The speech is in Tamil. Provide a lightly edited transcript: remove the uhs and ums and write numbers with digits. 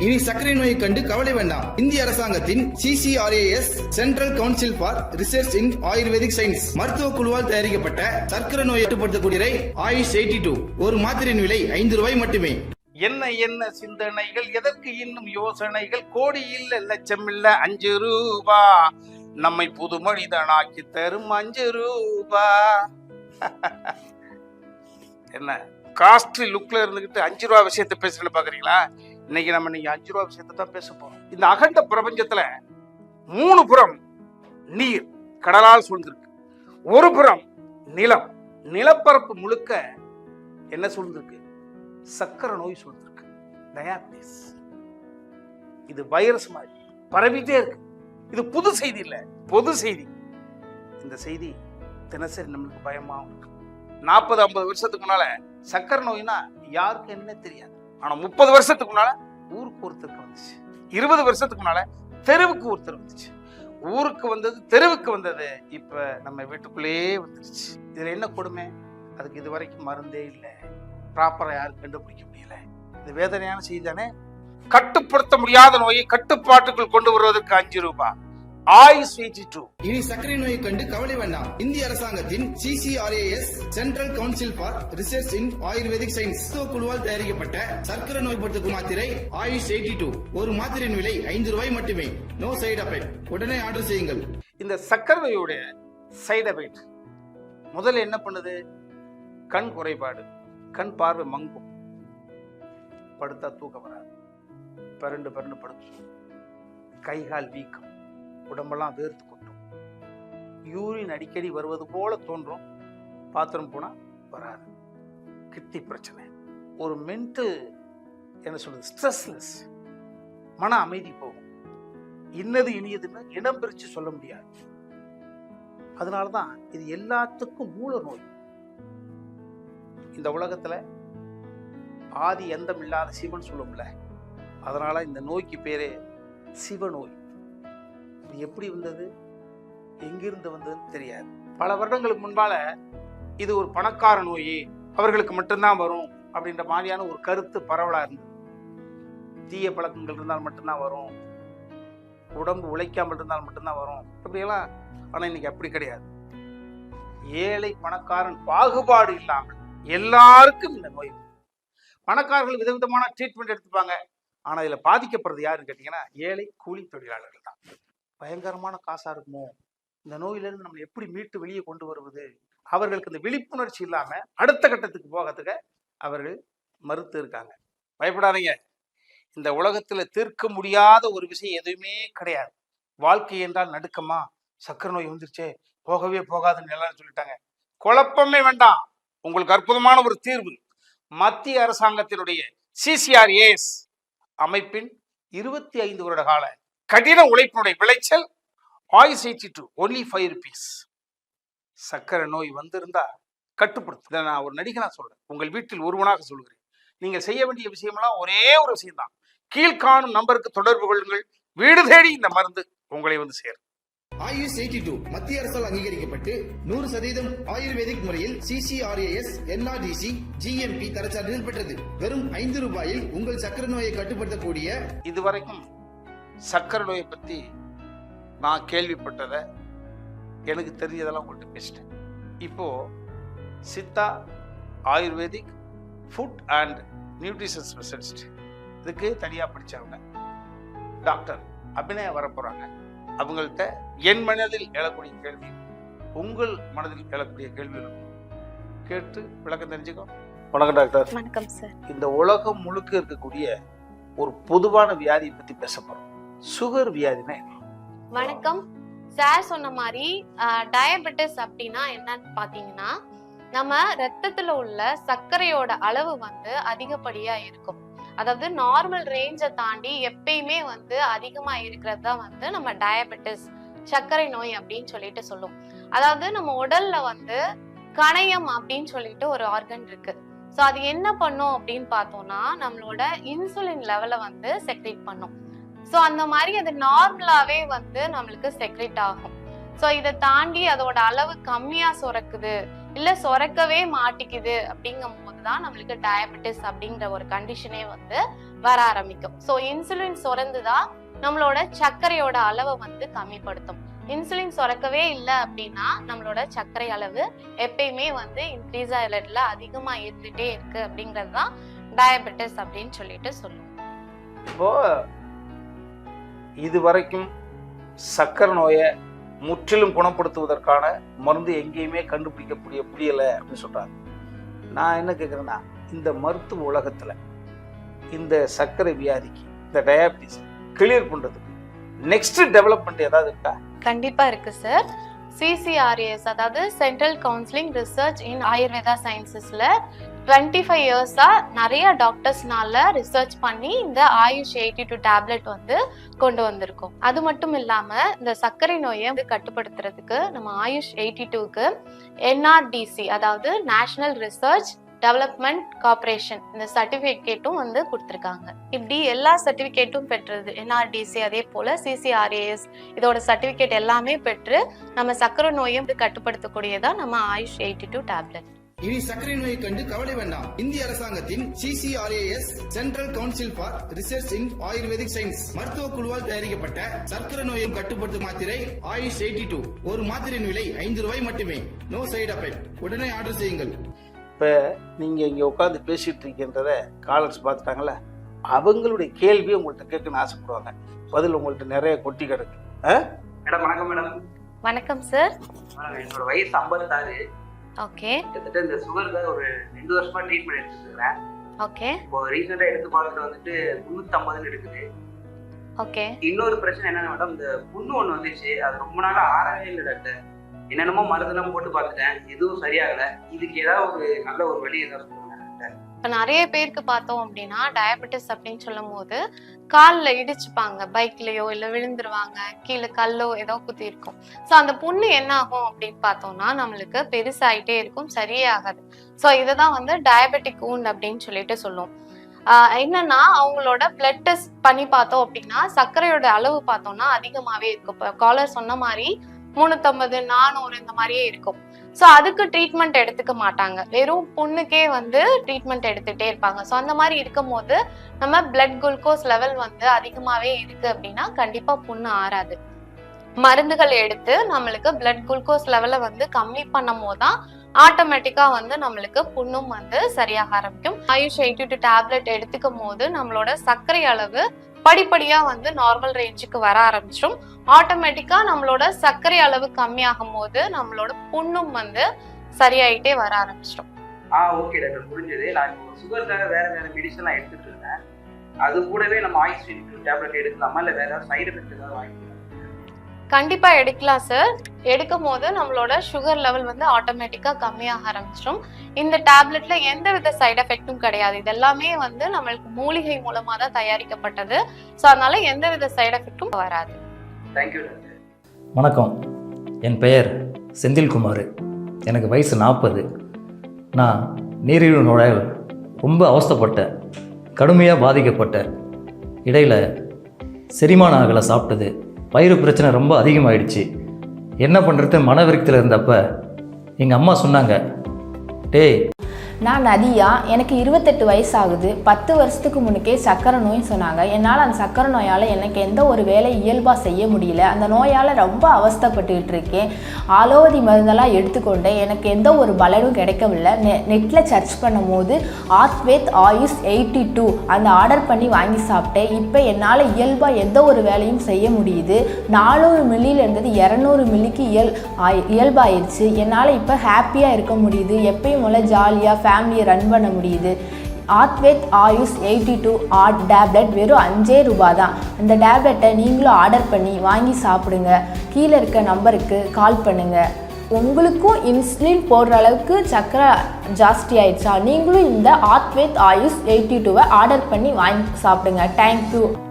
இனி சர்க்கரை நோயை கண்டு கவலை வேண்டாம். இந்திய அரசாங்கத்தின் CCRAS central council for research in ayurvedic science மருத்துவ குழுவால் தயாரிக்கப்பட்ட சர்க்கரை நோயை கட்டுப்படுத்தக்கூடிய ஆயுஷ் 82 ஒரு மாத்திரையின் விலை ₹5 மட்டுமே. என்ன என்ன சிந்தனைகள், எதற்கு இன்னும் யோசனைகள், கோடி இல்ல லட்சம் இல்ல ₹5 நம்மை புது மனிதனாக்கி தரும் ₹5. என்ன காஸ்ட்லி லுக்ல இருந்துகிட்டு ₹5 விஷயத்தை பேசுறேன்னு பாக்குறீங்களா? இன்னைக்கு நம்ம ₹5 விஷயத்தை தான் பேச போறோம். இந்த அகண்ட பிரபஞ்சத்துல 3 புறம் நீர் கடலால் சூழ்ந்திருக்கு, ஒரு புறம் நிலம், நிலப்பரப்பு முழுக்க என்ன சூழ்ந்திருக்கு? சக்கரை நோய் சூழ்ந்திருக்கு, டயாபிட்டிஸ். இது வைரஸ் மாதிரி பரவிட்டே இருக்கு. இது புது செய்தி இல்ல, பொது செய்தி. இந்த செய்தி தினசரி நம்மளுக்கு பயமா இருக்கு. 40-50 வருஷத்துக்கு முன்னால சக்கரை நோய்னா யாருக்கு என்ன தெரியாது. ஆனா 30 வருஷத்துக்கு முன்னால ஊருக்கு ஒருத்தருக்கு வந்துச்சு. 20 வருஷத்துக்கு முன்னால தெருவுக்கு ஒருத்தர் வந்துச்சு. ஊருக்கு வந்தது, தெருவுக்கு வந்தது, இப்ப நம்ம வீட்டுக்குள்ளேயே வந்துருச்சு. இதுல என்ன கொடுமை? அதுக்கு இது வரைக்கும் மருந்தே இல்லை, ப்ராப்பரா யாரும் கண்டுபிடிக்க முடியல. இது வேதனையான செய்தி தானே? கட்டுப்படுத்த முடியாத நோயை கட்டுப்பாட்டுக்குள் கொண்டு வருவதற்கு ₹5. ஆயுஷ் 82. இனி சர்க்கரை நோயை கண்டு கவலை வேண்டாம். இந்திய அரசாங்கத்தின் CCRAS central council for research in ayurvedic science குழுவால் தயாரிக்கப்பட்ட சர்க்கரை நோய் படுத்தும் மாத்திரை ஆயுஷ் 82 ஒரு மாத்திரையின் விலை ₹5 மட்டுமே. No side effect. உடனே ஆர்டர் செய்யுங்கள். இந்த சர்க்கரை நோயோட சைடு எஃபெக்ட் முதல்ல என்ன பண்ணுது? கண் குறைபாடு, கண் பார்வை மங்கும், படுத்தா தூக்கம் வராது, பரண்டு படுக்கும், கைகால் வீக்கம், உடம்பெல்லாம் வேர்த்து கொட்டும், யூரின் அடிக்கடி வருவது போல தோன்றும், பாத்ரூம் போனா வராது, கிட்னி பிரச்சனை, ஒரு மென்டல் என்ன சொல்றது, ஸ்ட்ரெஸ்லெஸ், மன அமைதி போகும், இன்னது இனியதுன்னு இடம் பிரிச்சு சொல்ல முடியாது. அதனாலதான் இது எல்லாத்துக்கும் மூல நோய். இந்த உலகத்துல ஆதி எந்தம் இல்லாத சிவன் சொல்லும்ல, அதனால இந்த நோய்க்கு பேரு சிவநோய். இது எப்படி வந்தது, எங்கிருந்து வந்ததுன்னு தெரியாது. பல வருடங்களுக்கு முன்பால இது ஒரு பணக்கார நோய், அவர்களுக்கு மட்டும்தான் வரும் அப்படின்ற மாதிரியான ஒரு கருத்து பரவலா இருந்தது. தீய பழக்கங்கள் இருந்தால் மட்டும்தான் வரும், உடம்பு உழைக்காமல் இருந்தால் மட்டும்தான் வரும் அப்படியெல்லாம். ஆனா இன்னைக்கு அப்படி கிடையாது. ஏழை பணக்காரன் பாகுபாடு இல்லாமல் எல்லாருக்கும் இந்த நோய். பணக்காரர்கள் விதவிதமான ட்ரீட்மெண்ட் எடுத்துப்பாங்க. ஆனா இதுல பாதிக்கப்படுறது யாருன்னு கேட்டீங்கன்னா ஏழை கூலி தொழிலாளர்கள் தான். பயங்கரமான காசா இருக்குமோ, இந்த நோயிலிருந்து நம்ம எப்படி மீட்டு வெளியே கொண்டு வருவது? அவர்களுக்கு இந்த விழிப்புணர்ச்சி இல்லாம அடுத்த கட்டத்துக்கு போகிறதுக்கு அவர்கள் மறுத்து இருக்காங்க. பயப்படாதீங்க, இந்த உலகத்துல தீர்க்க முடியாத ஒரு விஷயம் எதுவுமே கிடையாது. வாழ்க்கை என்றால் நடுக்கமா, சக்கரை நோய் வந்துருச்சே போகவே போகாதுன்னு எல்லாரும் சொல்லிட்டாங்க. குழப்பமே வேண்டாம், உங்களுக்கு அற்புதமான ஒரு தீர்வு. மத்திய அரசாங்கத்தினுடைய CCRAS அமைப்பின் 25 வருட கால கடின உழைப்பினுடைய விளைச்சல் ஆயுஷ் 82 only ₹5. சக்கரை நோய் வந்திருந்தா கட்டுப்படுத்து. நான் ஒரு நடிகனா சொல்றேன், உங்கள் வீட்டில் ஒருவனாக சொல்கிறேன். நீங்கள் செய்ய வேண்டிய விஷயம்லாம் ஒரே ஒரு விஷயம் தான். கீழ்காணும் நம்பருக்கு தொடர்பு கொள்ளுங்கள். வீடு தேடி இந்த மருந்து உங்களை வந்து சேரும். ஆயுஷ் 82 மத்திய அரசால் அங்கீகரிக்கப்பட்டு 100% ஆயுர்வேதிக் முறையில் CCRAS NRDC GMP தரச்சான்றிதழ் பெற்றது. வெறும் ₹5 உங்கள் சக்கரை நோயை கட்டுப்படுத்தக்கூடிய. இதுவரைக்கும் சக்கரை நோயை பத்தி நான் கேள்விப்பட்டதை, எனக்கு தெரிஞ்சதெல்லாம் உங்கள்கிட்ட பேசிட்டேன். இப்போ Siddha ayurvedic food and nutrition specialist, இதுக்கு தனியா படிச்சவங்க டாக்டர் அபிநயா வர போறாங்க. அவங்கள்ட்ட என் மனதில் எழக்கூடிய கேள்வி, உங்கள் மனதில் எழக்கூடிய கேள்விகள் கேட்டு விளக்கம் தெரிஞ்சுக்கோ. வணக்கம் டாக்டர். வணக்கம் சார். இந்த உலகம் முழுக்க இருக்கக்கூடிய ஒரு பொதுவான வியாதியை பத்தி பேச போறோம். சுகர் வியாதினா என்ன? வணக்கம் சார். சொன்ன மாதிரி டயபெட்டிஸ் அப்படின்னா என்னன்னு பாத்தீங்கன்னா, நம்ம ரத்தத்துல உள்ள சர்க்கரையோட அளவு வந்து அதிகப்படியா இருக்கும். அதாவது நார்மல் ரேஞ்சை தாண்டி எப்பயுமே வந்து அதிகமா இருக்கிறது தான் வந்து நம்ம டயபெட்டிஸ், சர்க்கரை நோய் அப்படின்னு சொல்லிட்டு சொல்லுவோம். அதாவது நம்ம உடல்ல வந்து கணையம் அப்படின்னு சொல்லிட்டு ஒரு ஆர்கன் இருக்கு. ஸோ அது என்ன பண்ணும் அப்படின்னு பார்த்தோம்னா, நம்மளோட இன்சுலின் லெவலை வந்து செக்ரேட் பண்ணும். ஸோ அந்த மாதிரி அது நார்மலாவே வந்து நம்மளுக்கு செக்ரேட் ஆகும். ஸோ இதை தாண்டி அதோட அளவு கம்மியா சுரக்குது, இல்ல சுரக்கவே மாட்டிக்குது அப்படிங்கும் போதுதான் நம்மளுக்கு டயபெட்டிஸ் அப்படிங்கிற ஒரு கண்டிஷனே வந்து வர ஆரம்பிக்கும். ஸோ இன்சுலின் சுரந்துதான் நம்மளோட சர்க்கரையோட அளவை வந்து கம்மிப்படுத்தும். இன்சுலின் சுரக்கவே இல்லை அப்படின்னா நம்மளோட சர்க்கரை அளவு எப்பயுமே வந்து இன்க்ரீஸ் ஆகல அதிகமா இருந்துட்டே இருக்கு அப்படிங்கிறது தான் டயபெட்டிஸ் அப்படின்னு சொல்லிட்டு சொல்லுவோம். இப்போ இது வரைக்கும் சர்க்கரை நோயை முற்றிலும் குணப்படுத்துவதற்கான மருந்து எங்கேயுமே கண்டுபிடிக்க முடியலை அப்படின்னு சொல்றாங்க. நான் என்ன கேட்குறேன்னா, இந்த மருத்துவ உலகத்துல இந்த சர்க்கரை வியாதிக்கு, இந்த டயாபிட்டிஸ் கிளியர் பண்றதுக்கு நெக்ஸ்ட் டெவலப்மெண்ட் ஏதாவது இருக்கா? கண்டிப்பா இருக்கு சார். CCRAS அதாவது central counselling research in Ayurveda சயின்சஸ்ல 25 இயர்ஸா நிறைய டாக்டர்ஸ்னால ரிசர்ச் பண்ணி இந்த ஆயுஷ் 82 டேப்லெட் வந்து கொண்டு வந்திருக்கோம். அது மட்டும் இல்லாம இந்த சர்க்கரை நோயை வந்து கட்டுப்படுத்துறதுக்கு நம்ம ஆயுஷ் 82க்கு NRDC அதாவது நேஷனல் ரிசர்ச் டெவலப்மெண்ட் கார்பரேஷன் இந்த சர்டிபிகேட்டும் வந்து கொடுத்துருக்காங்க. இப்படி எல்லா சர்டிபிகேட்டும் பெற்றது NRDC, அதே போல CCRAS இதோட சர்டிபிகேட் எல்லாமே பெற்று நம்ம சர்க்கரை நோயை வந்து கட்டுப்படுத்தக்கூடியதா நம்ம ஆயுஷ் 82 டேப்லெட். இனி சர்க்கரை நோயை கண்டு கவலை வேண்டாம். இந்திய அரசாங்கத்தின் CCRAS central council for research in ayurvedic science மருத்துவ குழுவால் தயாரிக்கப்பட்ட சர்க்கரை நோயை கட்டுப்படுத்தும் மாத்திரை ஆயுஷ் 82. ஒரு மாத்திரையின் விலை ₹5 மட்டுமே. No side effect. உடனே ஆர்டர் செய்யுங்கள். இப்போ நீங்கள் இங்கே உட்காந்து பேசிகிட்டு இருக்கின்றத காலர்ஸ் பார்த்துட்டாங்களே, அவங்களுடைய கேள்வியை உங்கள்கிட்ட கேட்கணும்னு ஆசைப்படுவாங்க. பதில் உங்கள்கிட்ட நிறைய கொட்டி கிடக்கு. மேடம் வணக்கம். மேடம் வணக்கம் சார். என்னோட வயசு 56. ஓகே. கிட்டத்தட்ட இந்த சுகருக்கு ஒரு 2 வருஷமா ட்ரீட்மெண்ட் எடுத்துட்டு இருக்கிறேன். ஓகே. இப்போ ரீசெண்டா எடுத்து பார்த்துட்டு வந்துட்டு 350 இருக்குது. ஓகே. இன்னொரு பிரச்சனை என்னன்னா மேடம், இந்த புண்ணு ஒண்ணு வந்துச்சு. அது ரொம்ப நாளா ஆறவே இல்லை டாக்டர். என்னென்னமோ மருந்தெல்லாம் போட்டு பார்த்துட்டேன், எதுவும் சரியாகல. இதுக்கு ஏதாவது ஒரு நல்ல ஒரு வழி ஏதாவது சொல்லுங்க டாக்டர். இப்ப நிறைய பேருக்கு பார்த்தோம் அப்படின்னா டயபெட்டிஸ் அப்படின்னு சொல்லும் போது காலில் இடிச்சுப்பாங்க, பைக்லயோ இல்ல விழுந்துருவாங்க, கீழே கல்லோ ஏதோ குத்தி இருக்கும். ஸோ அந்த புண்ணு என்ன ஆகும் அப்படின்னு பார்த்தோம்னா நம்மளுக்கு பெருசாயிட்டே இருக்கும், சரியே ஆகாது. ஸோ இதுதான் வந்து டயபெட்டிக் wound அப்படின்னு சொல்லிட்டு சொல்லுவோம். என்னன்னா அவங்களோட பிளட் டெஸ்ட் பண்ணி பார்த்தோம் அப்படின்னா சர்க்கரையோட அளவு பார்த்தோம்னா அதிகமாவே இருக்கும். இப்போ காலர் சொன்ன மாதிரி 350 400 இந்த மாதிரியே இருக்கும். ஸோ அதுக்கு ட்ரீட்மெண்ட் எடுத்துக்க மாட்டாங்க, வெறும் புண்ணுக்கே வந்து ட்ரீட்மெண்ட் எடுத்துகிட்டே இருப்பாங்க. ஸோ அந்த மாதிரி இருக்கும் போது நம்ம பிளட் குளுக்கோஸ் லெவல் வந்து அதிகமாகவே இருக்கு அப்படின்னா கண்டிப்பா புண்ணு ஆறாது. மருந்துகள் எடுத்து நம்மளுக்கு பிளட் குளுக்கோஸ் லெவலை வந்து கம்மி பண்ணும் போதுதான் ஆட்டோமேட்டிக்கா வந்து நம்மளுக்கு புண்ணும் வந்து சரியாக ஆரம்பிக்கும். ஆயுஷ் 82 டேப்லெட் எடுத்துக்கும் போது நம்மளோட சர்க்கரை அளவு படிப்படியா வந்து நார்மல் ரேஞ்சுக்கு வர ஆரம்பிச்சிடும். ஆட்டோமேட்டிக்கா நம்மளோட சர்க்கரை அளவு கம்மியாகும் போது நம்மளோட புண்ணும் வந்து சரியாயிட்டே வர ஆரம்பிச்சிடும். ஓகே டாக்டர், புரிஞ்சது. நான் இப்போ சுகருக்காக வேற மெடிசன்லாம் எடுத்துட்டு இருக்கேன். அது கூடவே நம்ம ஆயுஷ் 82 டேப்லெட் எடுக்கலாமா, இல்லை வேற ஏதாவது சைடு எஃபெக்ட் ஏதாவது வாங்கிக்கலாம்? கண்டிப்பா எடுக்கலாம் சார். எடுக்கும் போது நம்மளோட சுகர் லெவல் வந்து ஆட்டோமேட்டிக்கா கம்மியாக ஆரம்பிச்சிடும். இந்த டேப்லெட்ல எந்த வித சைடு எஃபெக்டும் கிடையாது. இதெல்லாமே வந்து நம்மளுக்கு மூலிகை மூலமா தான் தயாரிக்கப்பட்டது. ஸோ அதனால எந்த வித சைடு எஃபெக்டும் வராது. Thank you doctor. வணக்கம், என் பெயர் செந்தில்குமார். எனக்கு வயசு 40. நான் நீரிழிவு நோயால் ரொம்ப அவஸ்தைப்பட்டேன், கடுமையாக பாதிக்கப்பட்டேன். இடையில் செரிமான ஆகலை சாப்பிட்டது, வயிறு பிரச்சனை ரொம்ப அதிகமாகிடுச்சு. என்ன பண்ணுறது மனவிருக்கத்தில் இருந்தப்போ எங்கள் அம்மா சொன்னாங்க, டேய் நான் நதியா, எனக்கு 28 வயசு ஆகுது. 10 வருஷத்துக்கு முன்னுக்கே சக்கரை நோய்னு சொன்னாங்க. என்னால் அந்த சக்கரை நோயால் எனக்கு எந்த ஒரு வேலை இயல்பாக செய்ய முடியல. அந்த நோயால் ரொம்ப அவஸ்தைப்பட்டுக்கிட்டு இருக்கேன். ஆலோபதி மருந்தெல்லாம் எடுத்துக்கொண்டேன், எனக்கு எந்த ஒரு பலனும் கிடைக்கவில்லை. நெட்டில் சர்ச் பண்ணும் போது ஆத்வேத் ஆயுஷ் 82 அந்த ஆர்டர் பண்ணி வாங்கி சாப்பிட்டேன். இப்போ என்னால் இயல்பாக எந்த ஒரு வேலையும் செய்ய முடியுது. 400 மில்லியில் இருந்தது 200 மில்லிக்கு இயல்பாயிருச்சு. என்னால் இப்போ ஹாப்பியாக இருக்க முடியுது. எப்பயும் போல ஜாலியாக ஃபேமிலியை ரன் பண்ண முடியுது. ஆத்வேத் ஆயுஷ் 82 டேப்லெட் வெறும் ₹5 தான். அந்த டேப்லெட்டை நீங்களும் ஆர்டர் பண்ணி வாங்கி சாப்பிடுங்க. கீழே இருக்க நம்பருக்கு கால் பண்ணுங்கள். உங்களுக்கும் இன்சுலின் போடுற அளவுக்கு சக்கரை ஜாஸ்தி ஆயிடுச்சா, நீங்களும் இந்த ஆத்வேத் ஆயுஷ் 82 ஆர்டர் பண்ணி வாங்கி சாப்பிடுங்க. தேங்க்யூ.